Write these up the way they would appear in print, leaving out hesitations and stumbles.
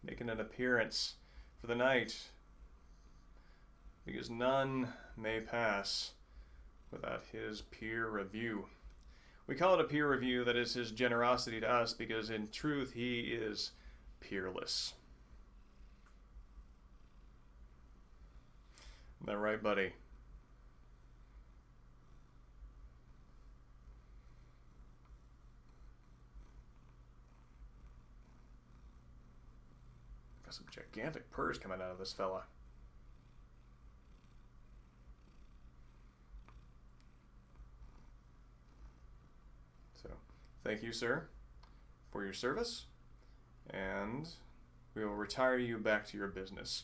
making an appearance for the night, because none may pass without his peer review. We call it a peer review, that is his generosity to us, because in truth he is peerless. Isn't that right, buddy? Got some gigantic purrs coming out of this fella. So, thank you, sir, for your service, and we will retire you back to your business.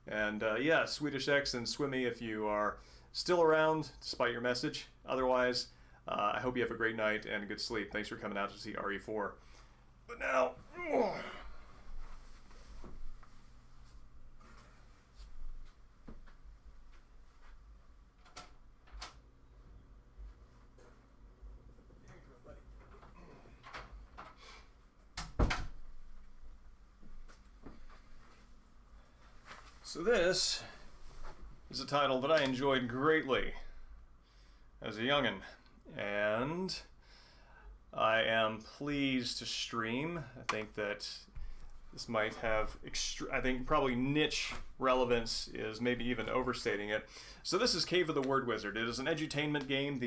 And yeah, Swedish X and Swimmy, if you are still around, despite your message. Otherwise, I hope you have a great night and a good sleep. Thanks for coming out to see RE4. But now... So this is a title that I enjoyed greatly as a youngin', and I am pleased to stream. I think that this might have, I think probably niche relevance is maybe even overstating it. So this is Cave of the Word Wizard. It is an edutainment game.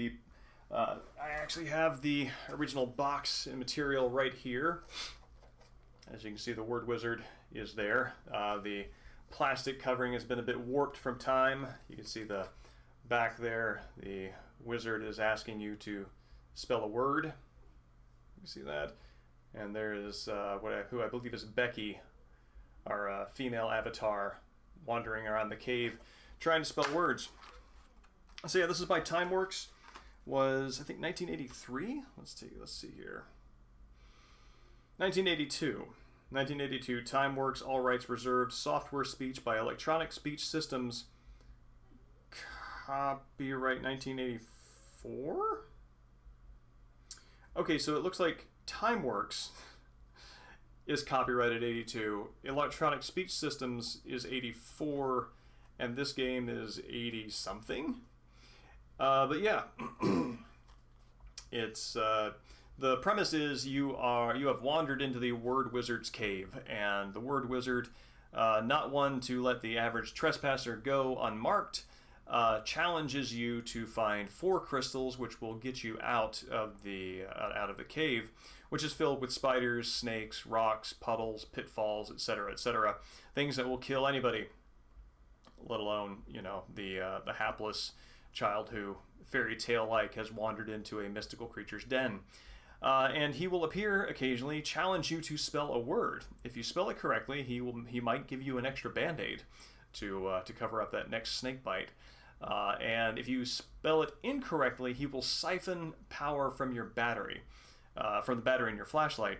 I actually have the original box and material right here. As you can see, the Word Wizard is there. The plastic covering has been a bit warped from time. You can see the back there. The wizard is asking you to spell a word. You can see that. And there is who I believe is Becky, our female avatar, wandering around the cave trying to spell words. So yeah, this is by TimeWorks. Was, I think, 1983? Let's see here. 1982. 1982, TimeWorks, all rights reserved, software speech by Electronic Speech Systems, copyright 1984? Okay, so it looks like TimeWorks is copyrighted 82, Electronic Speech Systems is 84, and this game is 80-something? But yeah, it's... the premise is you have wandered into the Word Wizard's cave, and the Word Wizard, not one to let the average trespasser go unmarked, challenges you to find 4 crystals, which will get you out of the cave, which is filled with spiders, snakes, rocks, puddles, pitfalls, etc., etc. Things that will kill anybody, let alone the hapless child who, fairy tale-like, has wandered into a mystical creature's den. And he will appear occasionally, challenge you to spell a word. If you spell it correctly, he might give you an extra band-aid to cover up that next snake bite. And if you spell it incorrectly, he will siphon power from your battery, from the battery in your flashlight.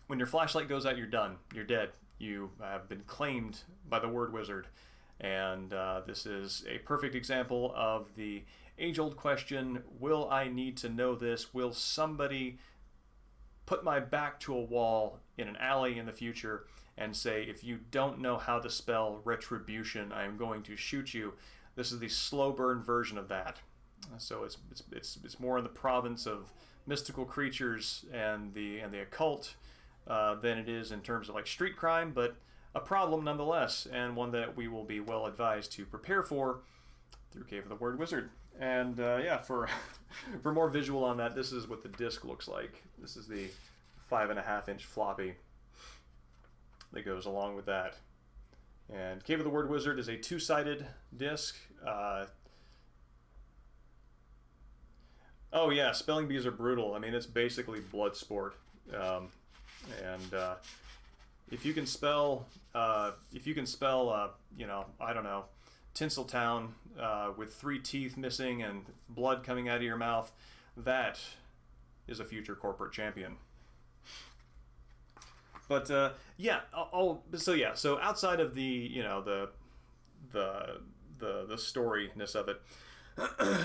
When your flashlight goes out, you're done. You're dead. You have been claimed by the Word Wizard. And this is a perfect example of the age-old question, will I need to know this? Will somebody put my back to a wall in an alley in the future and say, if you don't know how to spell retribution, I am going to shoot you? This is the slow burn version of that. So it's more in the province of mystical creatures and the occult than it is in terms of like street crime, but a problem nonetheless, and one that we will be well advised to prepare for through Cave of the Word Wizard. And yeah, for more visual on that, this is what the disc looks like. This is the 5.5-inch floppy that goes along with that. And Cave of the Word Wizard is a 2-sided disc. Oh yeah, spelling bees are brutal. I mean, it's basically blood sport. If you can spell, I don't know, Tinseltown with 3 teeth missing and blood coming out of your mouth, that is a future corporate champion. But yeah, so outside of the storyness of it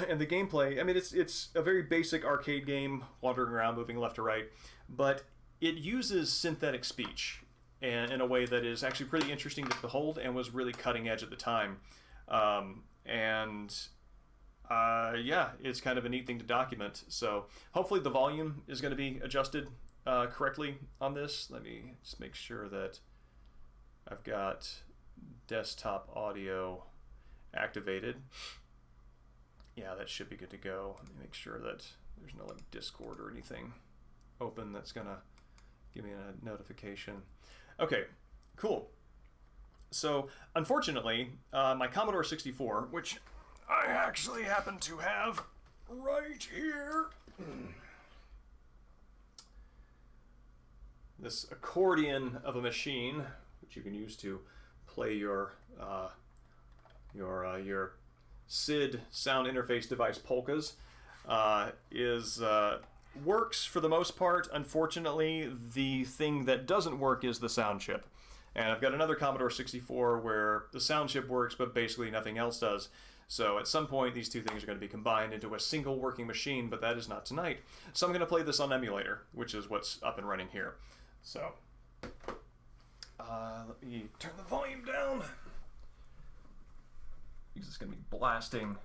and the gameplay, I mean, it's a very basic arcade game, wandering around, moving left to right, but it uses synthetic speech. and in a way that is actually pretty interesting to behold and was really cutting edge at the time. Yeah, it's kind of a neat thing to document. So hopefully the volume is going to be adjusted correctly on this. Let me just make sure that I've got desktop audio activated. Yeah, that should be good to go. Let me make sure that there's no like Discord or anything open that's gonna give me a notification. Okay, cool. So unfortunately, my Commodore 64, which I actually happen to have right here, this accordion of a machine, which you can use to play your SID sound interface device polkas, works for the most part. Unfortunately, the thing that doesn't work is the sound chip. And I've got another Commodore 64 where the sound chip works, but basically nothing else does. So at some point, these two things are going to be combined into a single working machine, but that is not tonight. So I'm going to play this on emulator, which is what's up and running here. So let me turn the volume down, because it's going to be blasting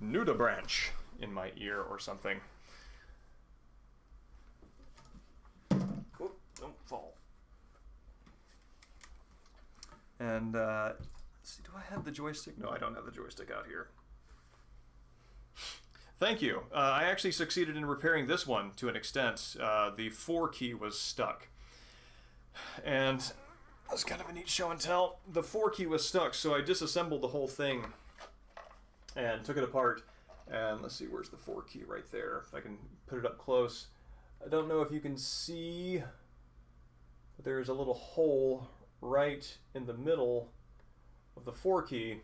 Nuda Branch in my ear or something. Oop, don't fall. And let's see, do I have the joystick? No, I don't have the joystick out here. Thank you. I actually succeeded in repairing this one to an extent. The 4 key was stuck. And that's kind of a neat show and tell. The 4 key was stuck, so I disassembled the whole thing and took it apart. And let's see, where's the 4 key? Right there. If I can put it up close. I don't know if you can see, but there's a little hole right in the middle of the 4 key,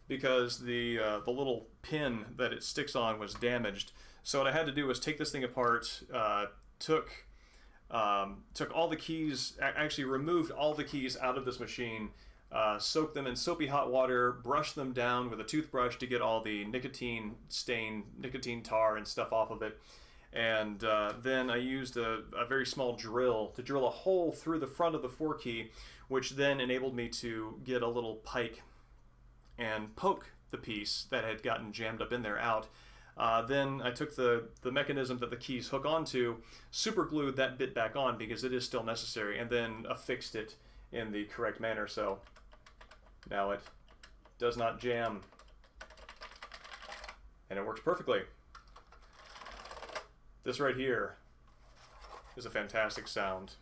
because the little pin that it sticks on was damaged. So what I had to do was take this thing apart, took all the keys, actually removed all the keys out of this machine, soaked them in soapy hot water, brushed them down with a toothbrush to get all the nicotine stain, nicotine tar and stuff off of it. And then I used a very small drill to drill a hole through the front of the 4 key, which then enabled me to get a little pike and poke the piece that had gotten jammed up in there out. Then I took the mechanism that the keys hook onto, super glued that bit back on because it is still necessary, and then affixed it in the correct manner. So now it does not jam, and it works perfectly. This right here is a fantastic sound.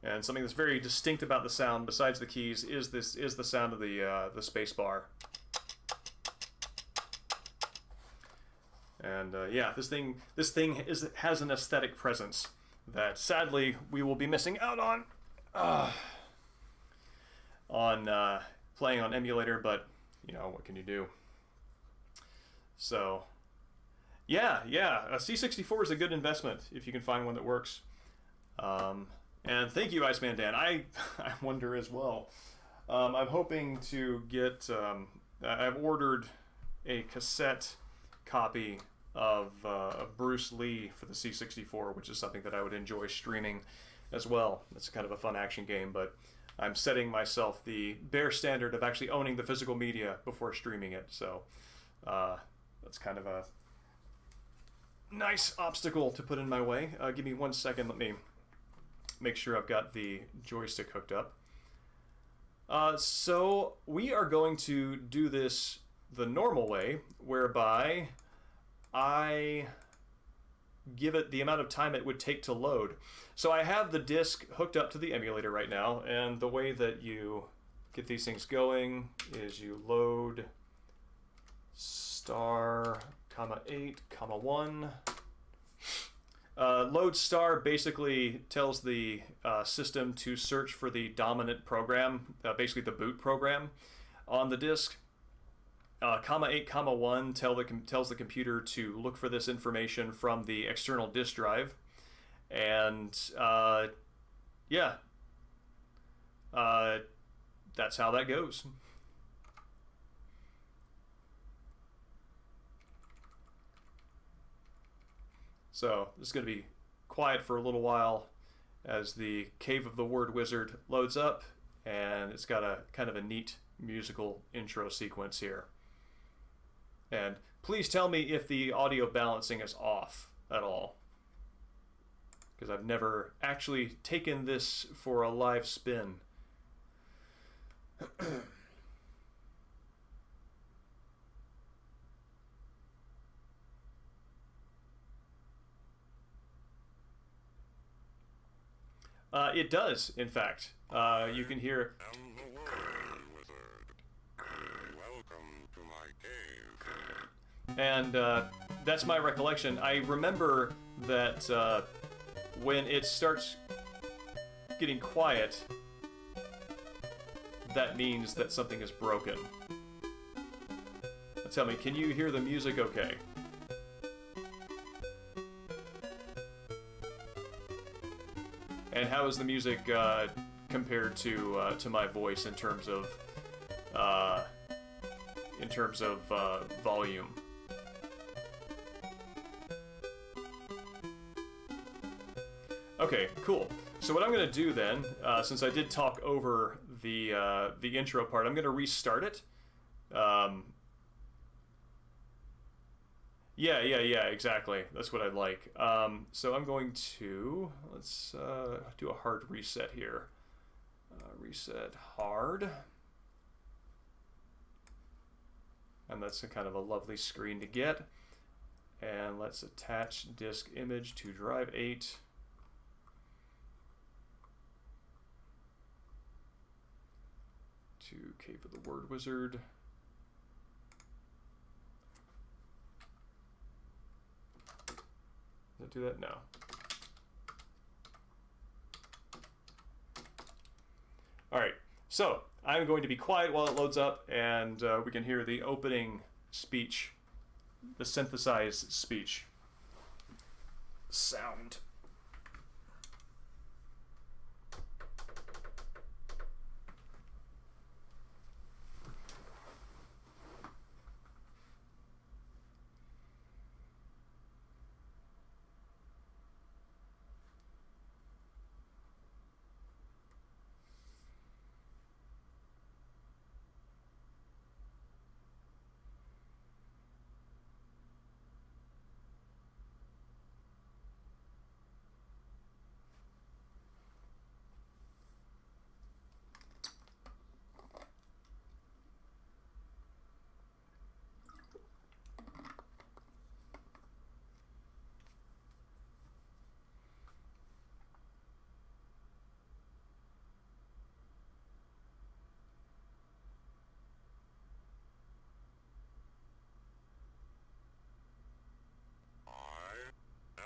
And something that's very distinct about the sound, besides the keys, is the sound of the space bar. And yeah, this thing has an aesthetic presence that sadly we will be missing out on playing on emulator. But you know, what can you do? So yeah, a C64 is a good investment if you can find one that works. And thank you, Iceman Dan. I wonder as well. I'm hoping to get. I've ordered a cassette copy of Bruce Lee for the C64, which is something that I would enjoy streaming as well. It's kind of a fun action game, but I'm setting myself the bare standard of actually owning the physical media before streaming it. So that's kind of a nice obstacle to put in my way. Give me 1 second. Let me make sure I've got the joystick hooked up. So we are going to do this the normal way, whereby I give it the amount of time it would take to load. So I have the disc hooked up to the emulator right now, and the way that you get these things going is you load star, comma 8, comma 1. Load star basically tells the system to search for the dominant program, basically the boot program on the disk. Comma 8, comma 1 tells the computer to look for this information from the external disk drive. And yeah, that's how that goes. So this is going to be quiet for a little while as the Cave of the Word Wizard loads up, and it's got a kind of a neat musical intro sequence here. And please tell me if the audio balancing is off at all, because I've never actually taken this for a live spin. It does, in fact. You can hear... And that's my recollection. I remember that when it starts getting quiet, that means that something is broken. Now tell me, can you hear the music okay? And how is the music compared to my voice in terms of volume? Okay, cool. So what I'm going to do then, since I did talk over the intro part, I'm going to restart it. Yeah, exactly. That's what I'd like. So I'm going to, let's do a hard reset here. Reset hard. And that's a kind of a lovely screen to get. And let's attach disk image to drive 8. To Cave of the Word Wizard. Does it do that? No. Alright, so I'm going to be quiet while it loads up, and we can hear the opening speech, the synthesized speech. Sound.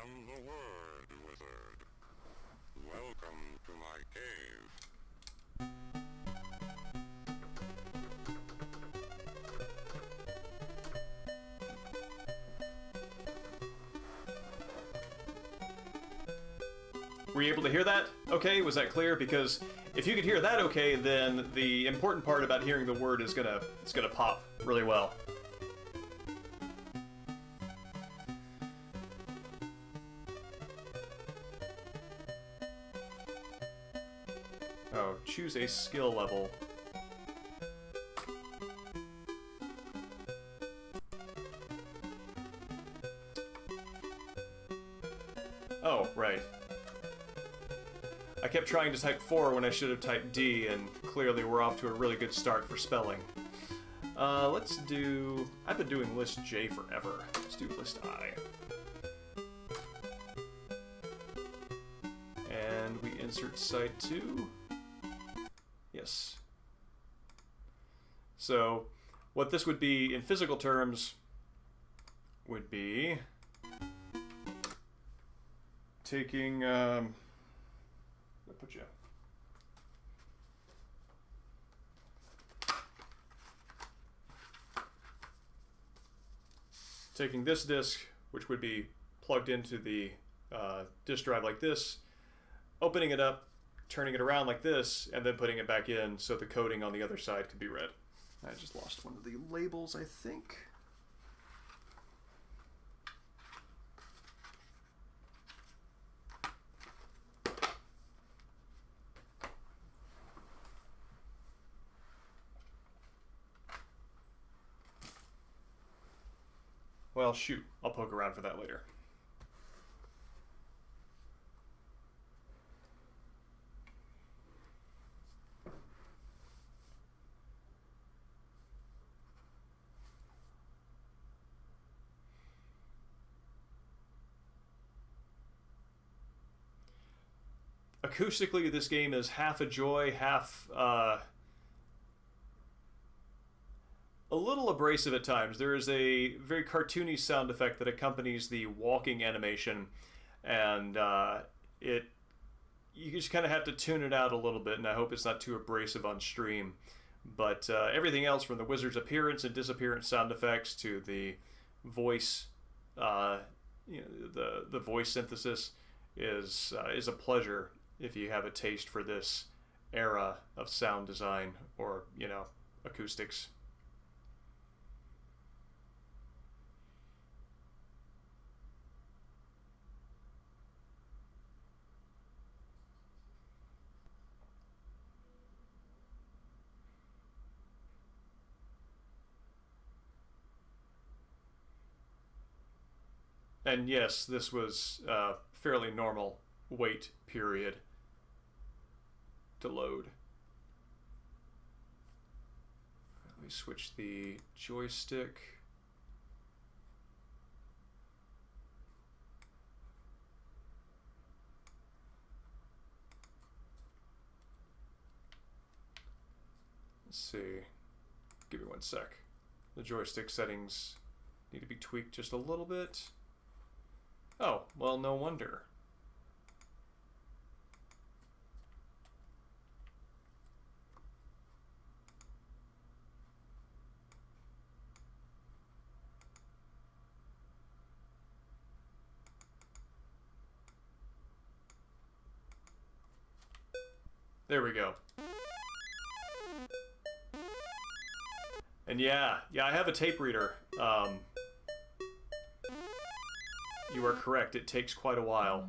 am the Word Wizard. Welcome to my cave. Were you able to hear that okay? Was that clear? Because if you could hear that okay, then the important part about hearing the word is gonna pop really well. Oh, choose a skill level. Oh, right. I kept trying to type 4 when I should have typed D, and clearly we're off to a really good start for spelling. Let's do... I've been doing list J forever. Let's do list I. And we insert site 2. Yes. So, what this would be in physical terms would be taking... put you. Taking this disk, which would be plugged into the disk drive like this, opening it up, turning it around like this, and then putting it back in so the coding on the other side could be read. I just lost one of the labels, I think. I'll shoot. I'll poke around for that later. Acoustically, this game is half a joy, half a little abrasive at times. There is a very cartoony sound effect that accompanies the walking animation, and you just kind of have to tune it out a little bit, and I hope it's not too abrasive on stream. But everything else, from the wizard's appearance and disappearance sound effects to the voice, the voice synthesis is a pleasure if you have a taste for this era of sound design or, acoustics. And yes, this was a fairly normal wait period to load. Let me switch the joystick. Let's see. Give me 1 sec. The joystick settings need to be tweaked just a little bit. Oh, well, no wonder. There we go. And yeah, I have a tape reader. You are correct, it takes quite a while.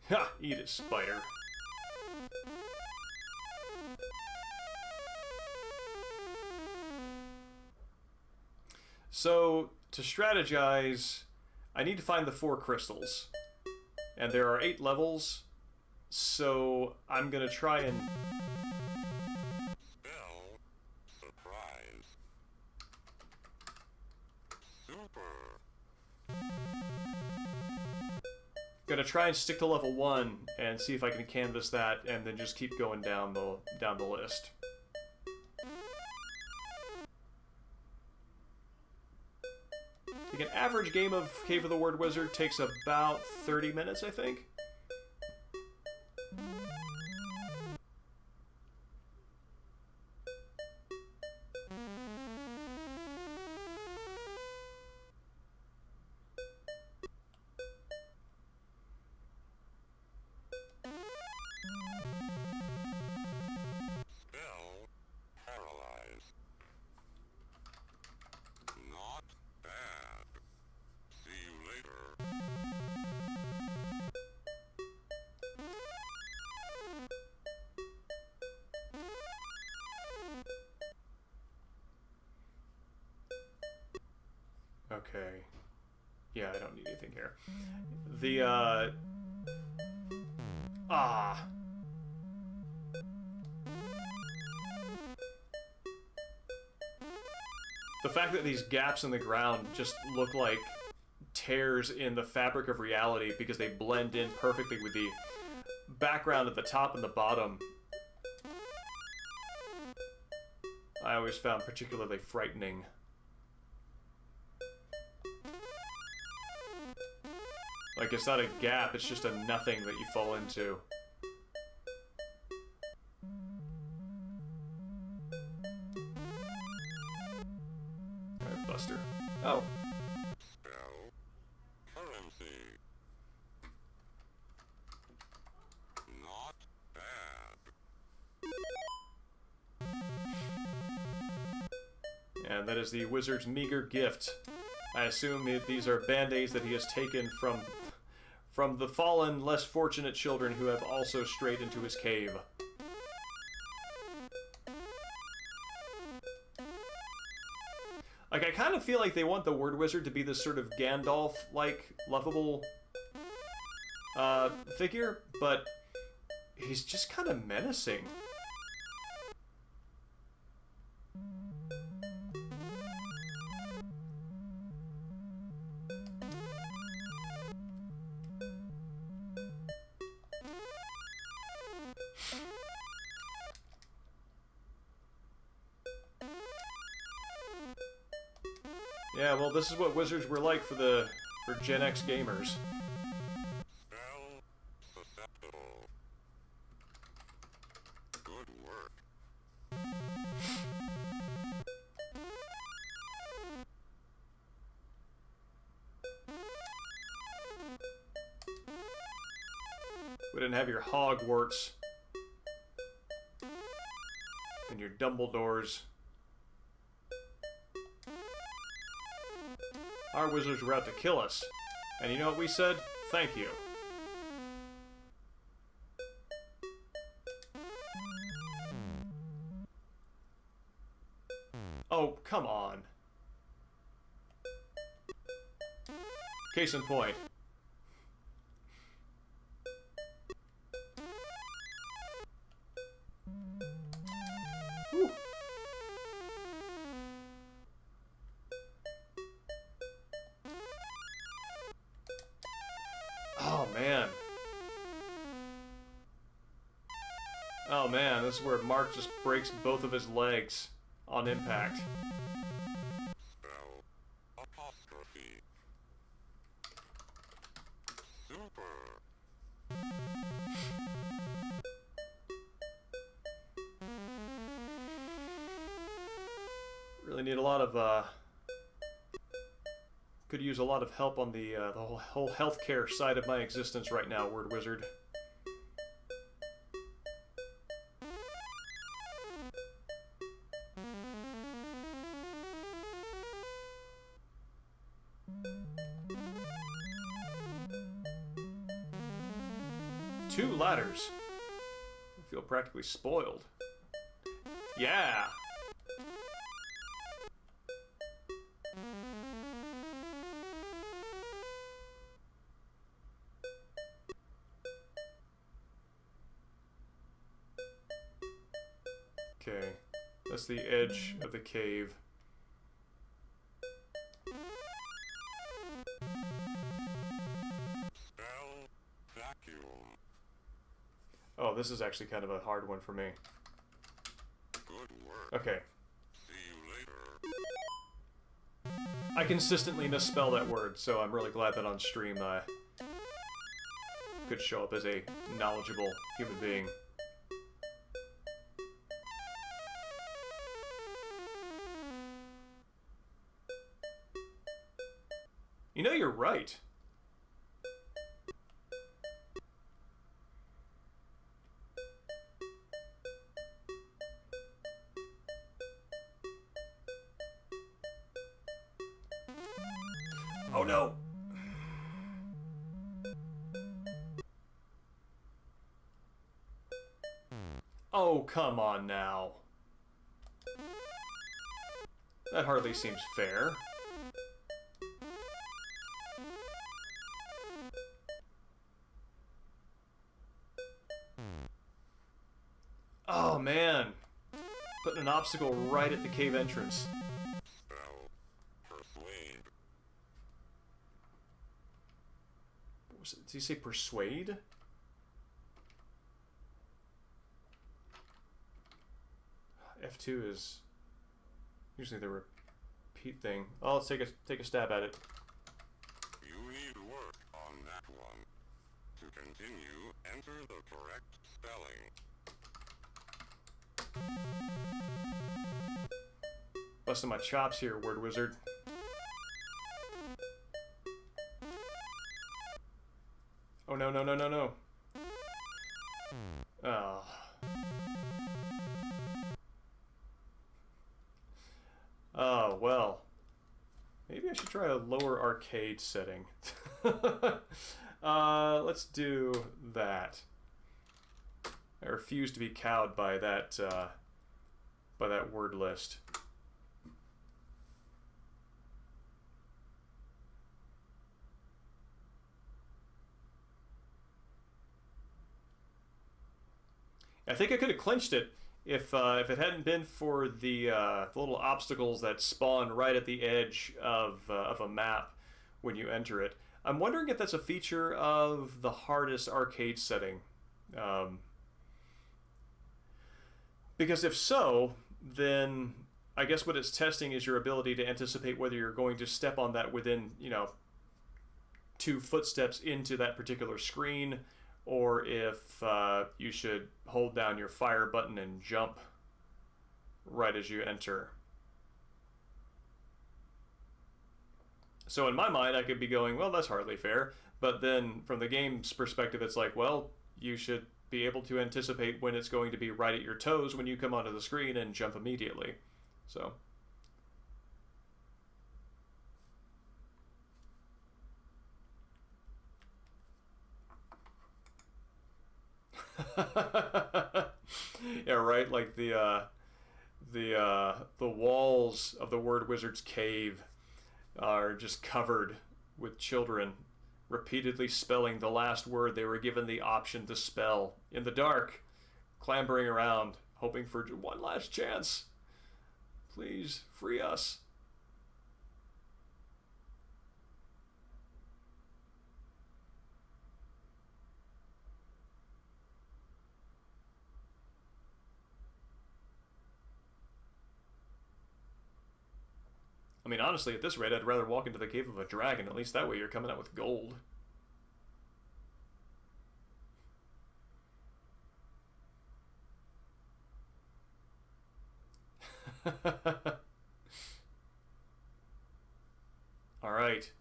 Ha! Eat it, spider. So, to strategize, I need to find the 4 crystals. And there are 8 levels, so I'm gonna try and... Spell surprise. Super. Gonna try and stick to level 1 and see if I can canvas that, and then just keep going down the list. Like an average game of Cave of the Word Wizard takes about 30 minutes, I think. Spell paralyze. Not bad. See you later. Okay. Yeah, I don't need anything here. The, The fact that these gaps in the ground just look like tears in the fabric of reality because they blend in perfectly with the background at the top and the bottom, I always found particularly frightening. Like, it's not a gap, it's just a nothing that you fall into. Alright, Buster. Oh. Spell currency. Not bad. And that is the wizard's meager gift. I assume that these are band-aids that he has taken from the fallen, less fortunate children who have also strayed into his cave. Like, I kind of feel like they want the word wizard to be this sort of Gandalf-like, lovable figure, but he's just kind of menacing. Yeah, well, this is what wizards were like for Gen X gamers. Spell susceptible. Good work. We didn't have your Hogwarts and your Dumbledores. Our wizards were out to kill us. And you know what we said? Thank you. Oh, come on. Case in point. Whew. Oh, man. Oh, man, this is where Mark just breaks both of his legs on impact. Spell apostrophe. Super. Really need a lot of, could use a lot of help on the whole healthcare side of my existence right now, Word Wizard. Two ladders. I feel practically spoiled. Yeah! Okay, that's the edge of the cave. Spell vacuum. Oh, this is actually kind of a hard one for me. Good work. Okay. See you later. I consistently misspell that word, so I'm really glad that on stream I could show up as a knowledgeable human being. You know, you're right. Oh no! Oh, come on now. That hardly seems fair. Oh man, putting an obstacle right at the cave entrance. Spell persuade. What was it? Did he say persuade? F2 is usually the repeat thing. Oh, let's take a stab at it. You need work on that one. To continue, enter the correct spelling. Busting my chops here, Word Wizard. Oh no, no, no, no, no. Oh. Oh, well. Maybe I should try a lower arcade setting. Let's do that. I refuse to be cowed by that word list. I think I could have clinched it if it hadn't been for the little obstacles that spawn right at the edge of a map when you enter it. I'm wondering if that's a feature of the hardest arcade setting. Um, because if so, then I guess what it's testing is your ability to anticipate whether you're going to step on that within, 2 footsteps into that particular screen, or if you should hold down your fire button and jump right as you enter. So in my mind, I could be going, well, that's hardly fair. But then from the game's perspective, it's like, well, you should be able to anticipate when it's going to be right at your toes when you come onto the screen and jump immediately. So... yeah, right. Like the walls of the Word Wizard's cave are just covered with children repeatedly spelling the last word they were given the option to spell in the dark, clambering around, hoping for one last chance. Please free us. I mean, honestly, at this rate, I'd rather walk into the cave of a dragon. At least that way you're coming out with gold. All right.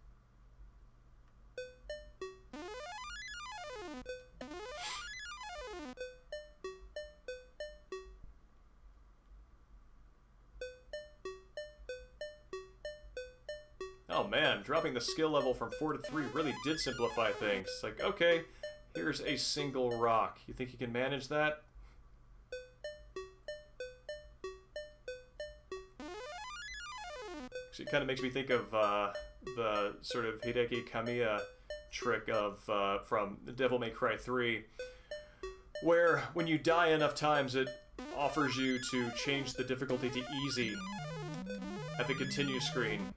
Oh man, dropping the skill level from 4 to 3 really did simplify things. It's like, okay, here's a single rock. You think you can manage that? Actually, it kind of makes me think of the sort of Hideki Kamiya trick of from Devil May Cry 3, where when you die enough times, it offers you to change the difficulty to easy at the continue screen.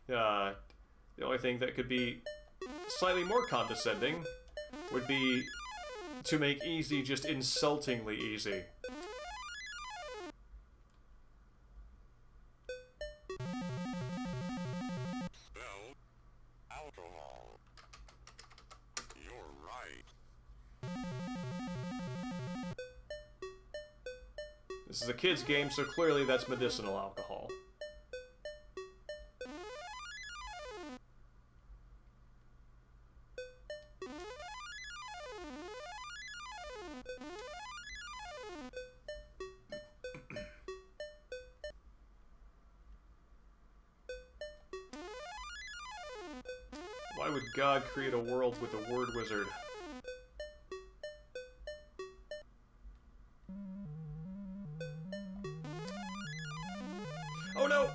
The only thing that could be slightly more condescending would be to make easy just insultingly easy. Spell alcohol. You're right. This is a kid's game, so clearly that's medicinal alcohol. Why would God create a world with a word wizard? Oh no!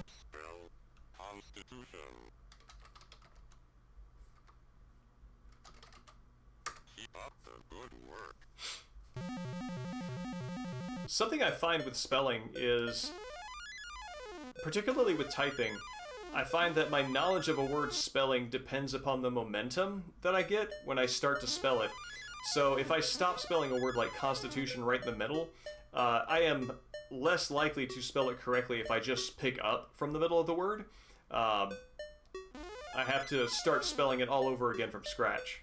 Spell Constitution. Keep up the good work. Something I find with spelling is, particularly with typing, I find that my knowledge of a word's spelling depends upon the momentum that I get when I start to spell it. So if I stop spelling a word like Constitution right in the middle, I am less likely to spell it correctly if I just pick up from the middle of the word. I have to start spelling it all over again from scratch.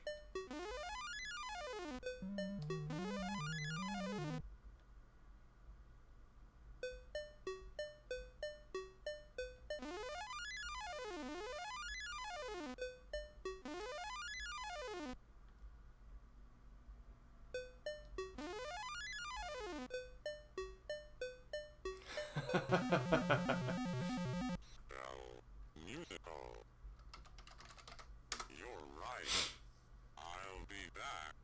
Spell musical. You're right. I'll be back.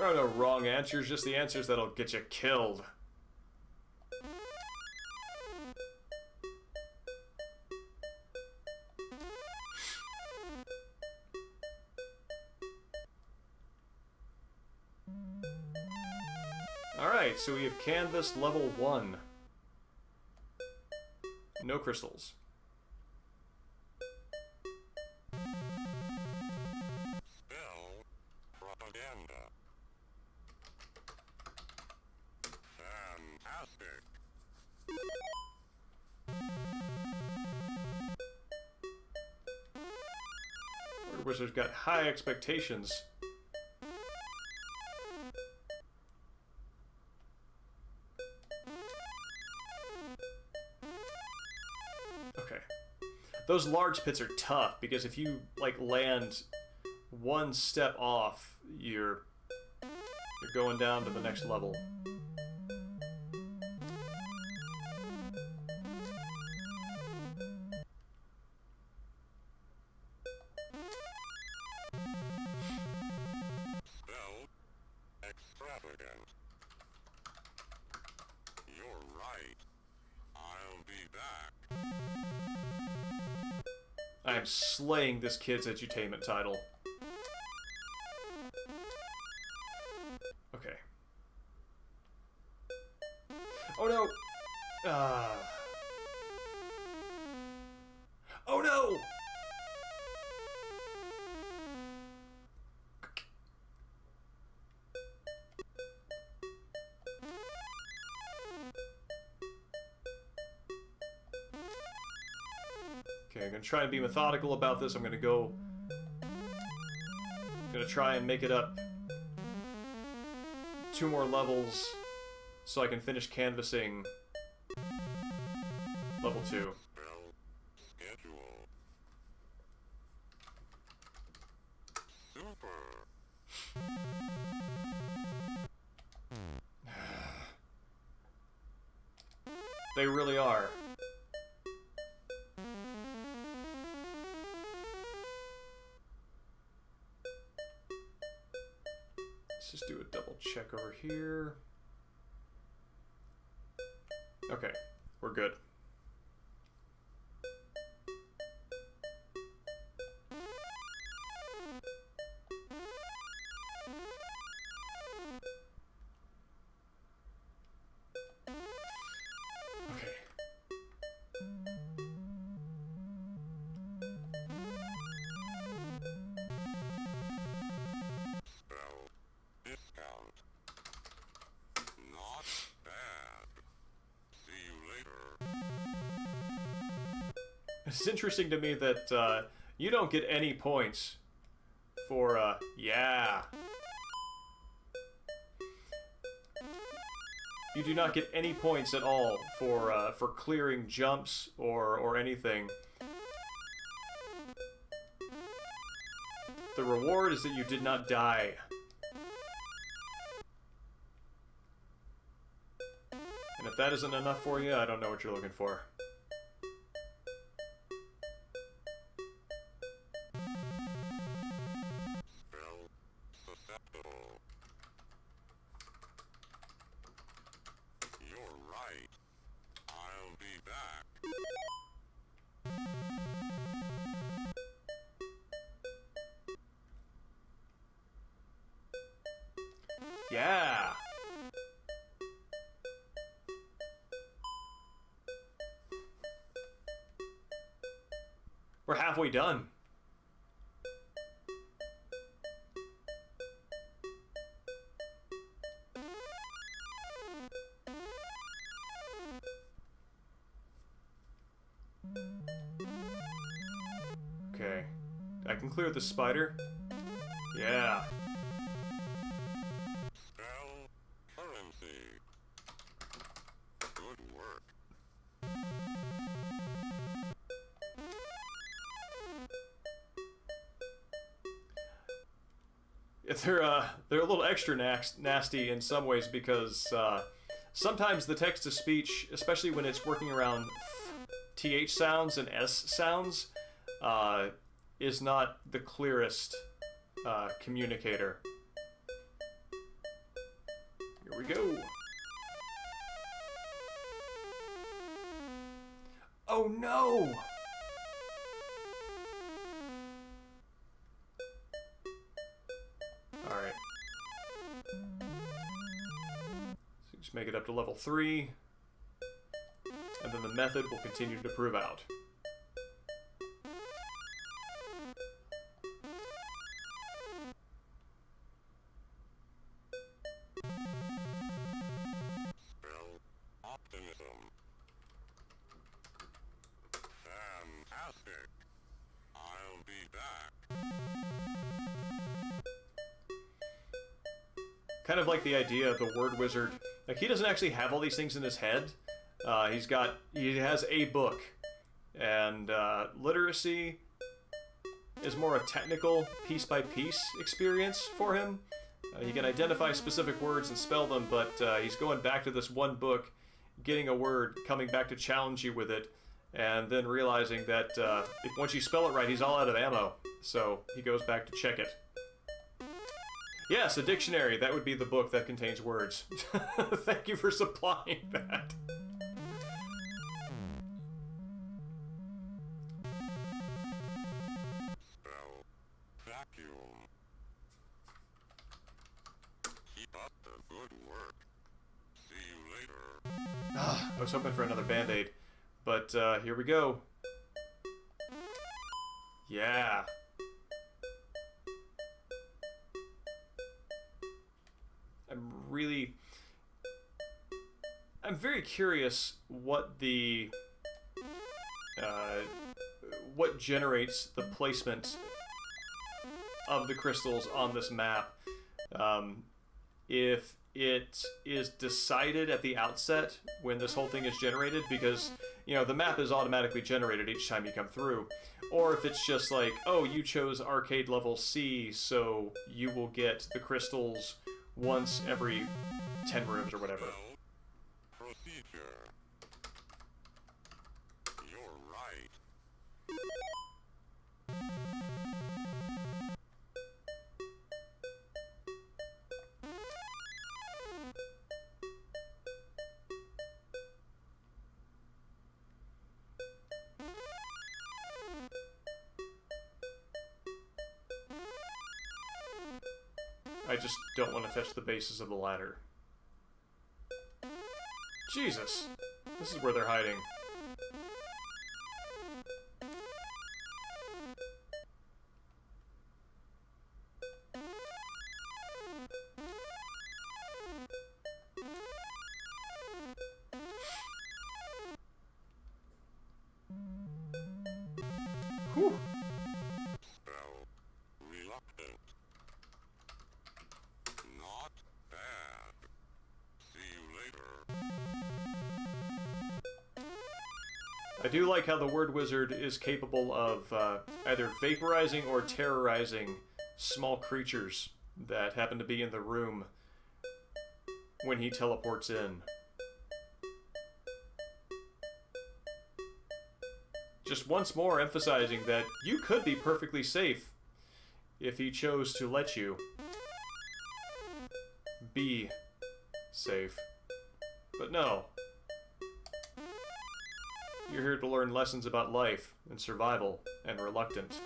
are no wrong answers, just the answers that'll get you killed. Alright, so we have canvas level 1. No crystals. Spell propaganda. Fantastic. Word Wizard's got high expectations. Okay. Those large pits are tough because if you like land one step off, you're going down to the next level. Spell extravagant. You're right. I'll be back. I am slaying this kid's edutainment title. Okay. Oh no! Oh no! Okay, I'm gonna try and be methodical about this. I'm gonna try and make it up 2 more levels so I can finish canvassing level 2. Spell schedule. Super. They really are. Let's just do a double check over here. Okay, we're good. Okay. Spell discount. Not bad. See you later. It's interesting to me that you don't get any points for, yeah. You do not get any points at all for clearing jumps or anything. The reward is that you did not die. And if that isn't enough for you, I don't know what you're looking for. Spell susceptible. You're right. I'll be back. Yeah! We're halfway done. Okay. I can clear the spider. Yeah. Spell currency. Good work. They're a little extra nasty in some ways because sometimes the text-to-speech, especially when it's working around TH sounds and S sounds, is not the clearest communicator. Here we go. Oh no! Alright. So just make it up to level 3. And then the method will continue to prove out. Spell optimism. Fantastic. I'll be back. Kind of like the idea of the word wizard. Like, he doesn't actually have all these things in his head. He has a book. And literacy is more a technical, piece-by-piece experience for him. He can identify specific words and spell them, but he's going back to this one book, getting a word, coming back to challenge you with it, and then realizing that once you spell it right, he's all out of ammo. So he goes back to check it. Yes, a dictionary. That would be the book that contains words. Thank you for supplying that. Spell vacuum. Keep up the good work. See you later. I was hoping for another Band-Aid, but here we go. Yeah. I'm very curious what what generates the placement of the crystals on this map. If it is decided at the outset when this whole thing is generated, because, you know, the map is automatically generated each time you come through, or if it's just like, oh, you chose arcade level C, so you will get the crystals once every 10 rooms or whatever. Spell procedure. You're right. I just don't want to touch the bases of the ladder. Jesus! This is where they're hiding. Whew! Spell reluctant. Not bad. See you later. I do like how the word wizard is capable of either vaporizing or terrorizing small creatures that happen to be in the room when he teleports in. Just once more emphasizing that you could be perfectly safe if he chose to let you be safe. But no. You're here to learn lessons about life and survival and reluctant.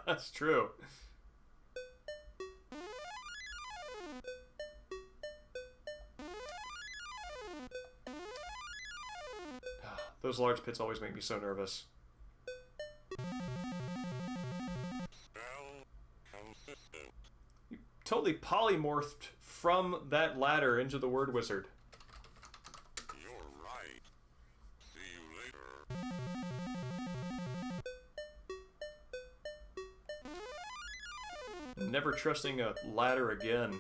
That's true. Those large pits always make me so nervous. Spell consistent. You totally polymorphed from that ladder into the word wizard. You're right. See you later. Never trusting a ladder again.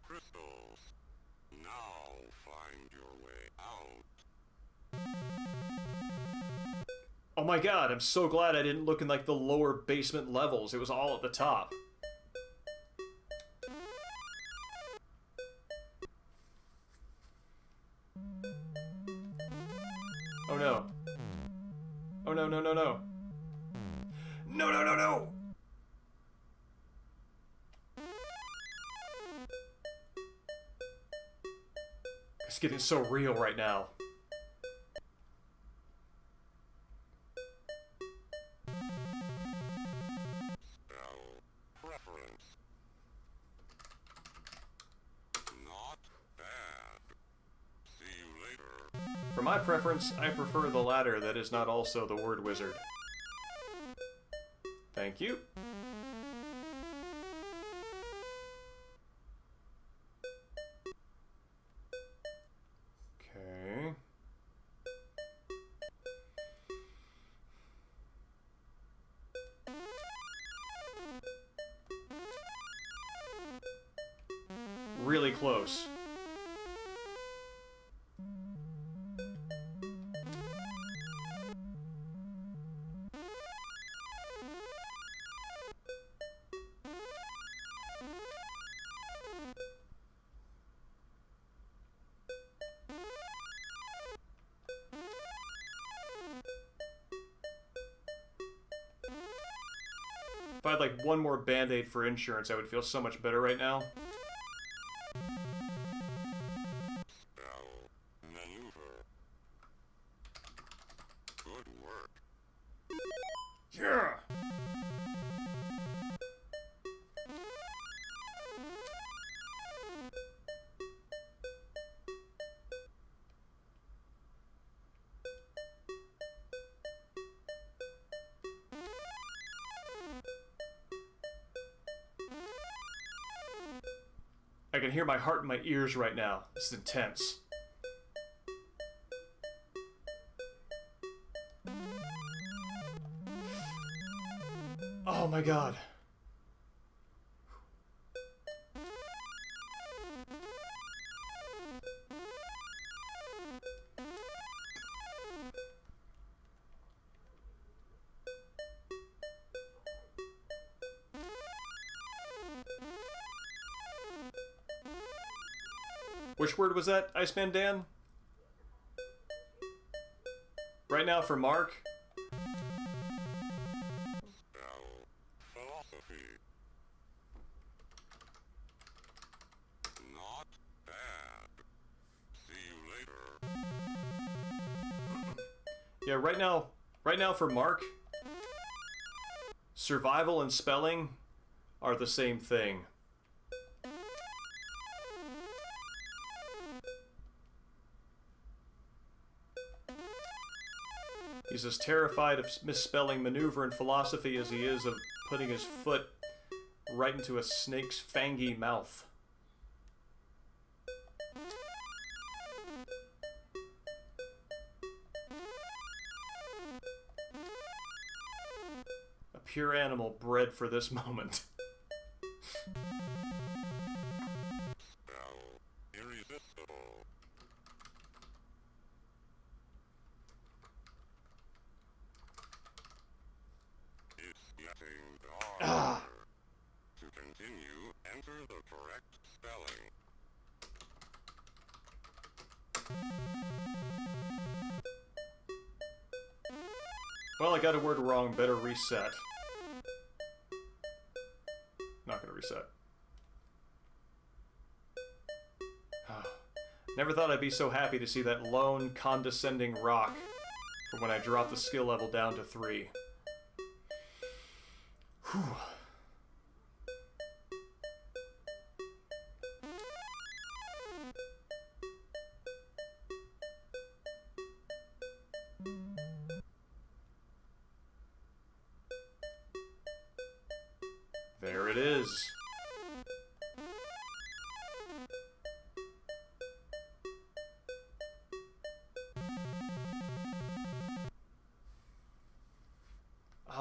crystals. Now find your way out. Oh my god, I'm so glad I didn't look in like the lower basement levels. It was all at the top. Oh no. Oh no, no, no, no. No, no, no, no! It's getting so real right now. Spell preference. Not bad. See you later. For my preference, I prefer the latter that is not also the word wizard. Thank you. Okay. Really close. If I had like one more band-aid for insurance, I would feel so much better right now. Spell maneuver. Good work. Yeah! I can hear my heart in my ears right now. This is intense. Oh my god. Which word was that, Iceman Dan? Right now for Mark? Spell philosophy. Not bad. See you later. Yeah, right now for Mark, survival and spelling are the same thing. He's as terrified of misspelling maneuver and philosophy as he is of putting his foot right into a snake's fangy mouth. A pure animal bred for this moment. Spell irresistible. It's getting darker. To continue, enter the correct spelling. Well, I got a word wrong, better reset. Not gonna reset. Never thought I'd be so happy to see that lone, condescending rock from when I dropped the skill level down to 3. Whew. There it is.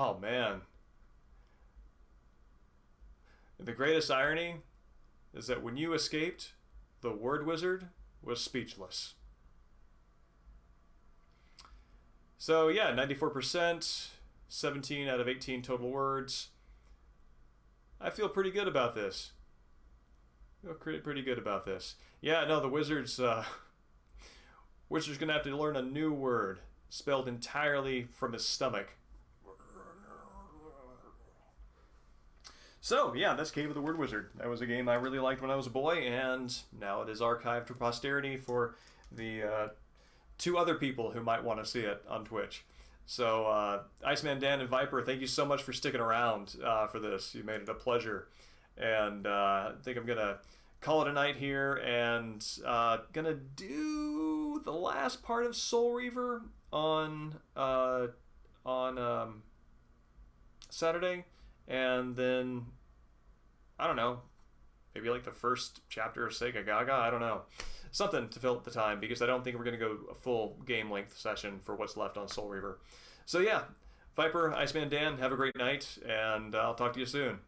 Oh, man. The greatest irony is that when you escaped, the word wizard was speechless. So yeah, 94%, 17 out of 18 total words. I feel pretty good about this. I feel pretty good about this. Yeah, no, the wizard's wizard's gonna have to learn a new word spelled entirely from his stomach. So yeah, that's Cave of the Word Wizard. That was a game I really liked when I was a boy, and now it is archived for posterity for the 2 other people who might want to see it on Twitch. So Iceman Dan and Viper, thank you so much for sticking around for this. You made it a pleasure, and I think I'm gonna call it a night here, and gonna do the last part of Soul Reaver on Saturday, and then I don't know, maybe like the first chapter of Sega Gaga. I don't know, something to fill up the time, because I don't think we're gonna go a full game length session for what's left on Soul Reaver. So yeah, Viper, Iceman Dan, have a great night, and I'll talk to you soon.